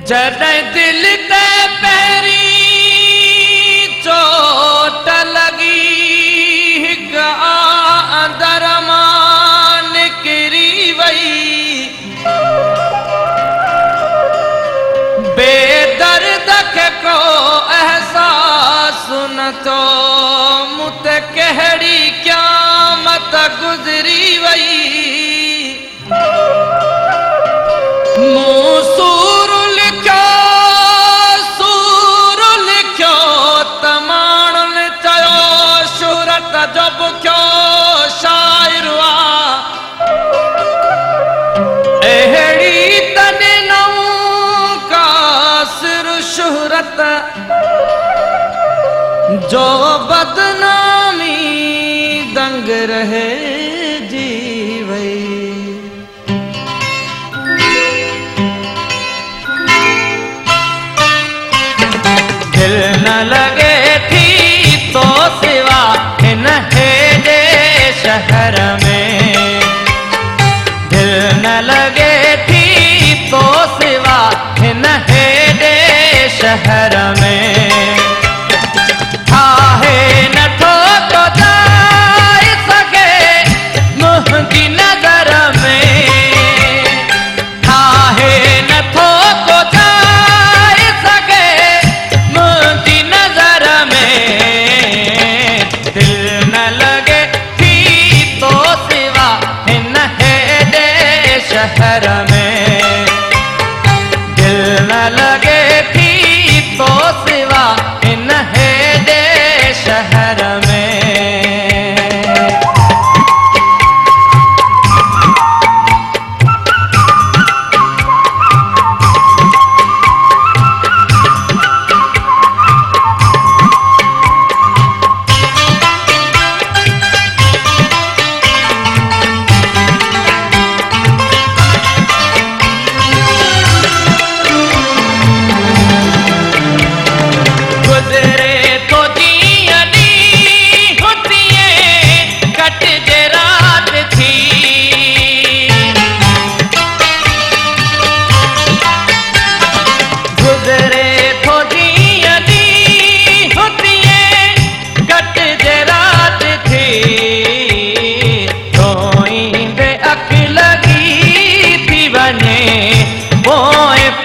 जॾहिं दिल ते पहिरीं चोट लॻी हिक अंदर मां निकिरी वई बेदर्द खे को एहसासु नथो मूं ते कहिड़ी क़यामत गुज़री वई मूं सूर लिखियो त माण्हुनि चयो शोहरत जो बुखियो शाइर अहिड़ी तॾहिं नऊं कासिर शोहरत जो बदनामी दंग रहे जी वई दिल न लगे थी तो सिवा इन हेॾे शहर में दिल न लगे थी तो सिवा इन हेॾे शहर में आहे नथो तो जाए सके मुंहिंजी नज़र में आहे नथो तो जाए सके मुंहिंजी नज़र में दिल न लगे थी तो सिवा हिन हेॾे शहर में दिल न लगे थी तो सिवा हिन हेॾे शहर में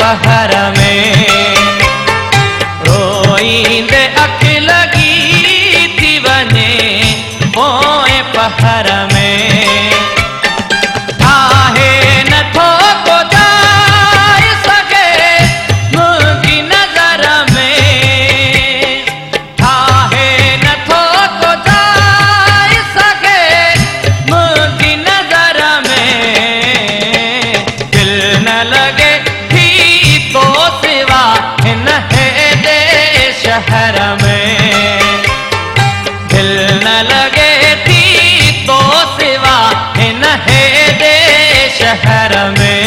पहर में रोईंदे अख लगी थी वञे पोइ पहर में आहे नथो को जाए सके मुंहिंजी नज़र में आहे नथो को जाए सके मुंहिंजी नज़र में दिल न लगे तो सिवा हिन हेॾे शहर में दिल न लगे थी तो सिवा हिन हेॾे शहर में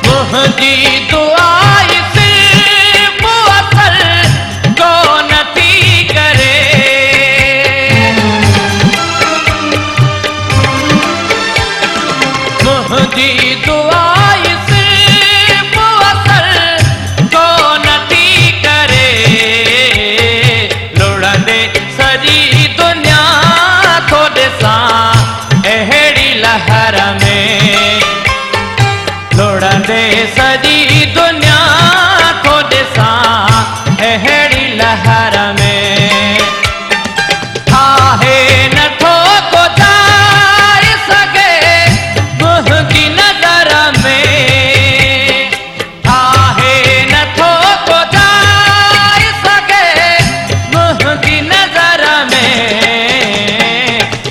मुंहिंजी दुआ सिर्फ़ असर को नथी करे मुंहिंजी दुआ सिर्फ़ असर को नथी करे लुड़ंदे सॼी दुनिया थो ॾिसां अहिड़ी लहर में लुड़ंदे सॼी दुनिया थो ॾिसां अहिड़ी लहर में आहे नथो को जाए सके मुंहिंजी नज़र में आहे नथो को जाए सके मुंहिंजी नज़र में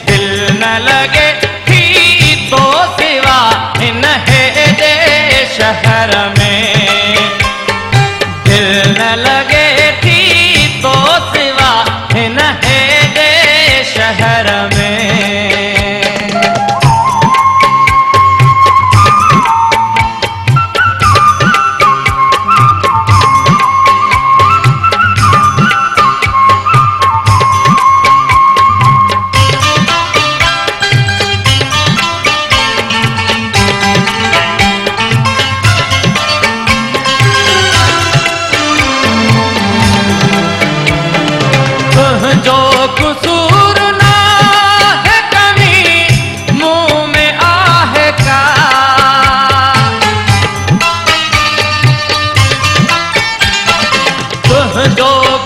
दिल न लगे थी तो सिवा हिन हेॾे शहर में दिल न लगे थी तो सिवा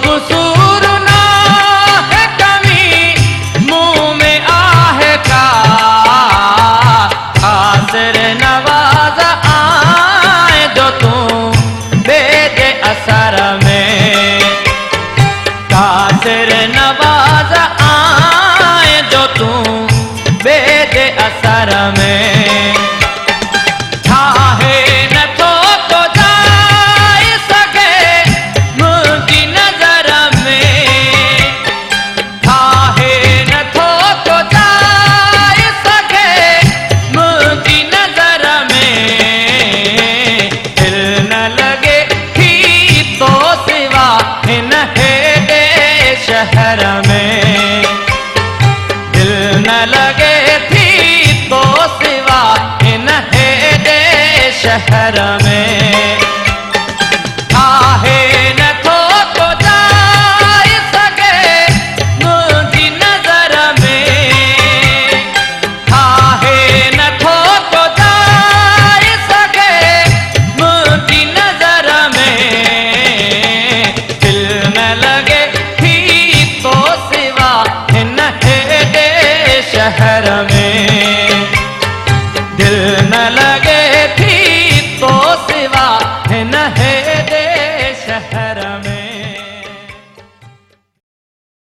कसूर ना है कमी मुंह में आह का, हासिर नवाज आए जो तू बेदे असर में, कासिर नवाज आए जो तू बेदे असर में। चाहे न तो जाए सके मुझी नजर में, चाहे न तो जाए सके मुझी नजर में, दिल न लगे थी तो सिवा इन हेडे शहर में, दिल न लगे थी तो सिवा इन हेडे शहर में।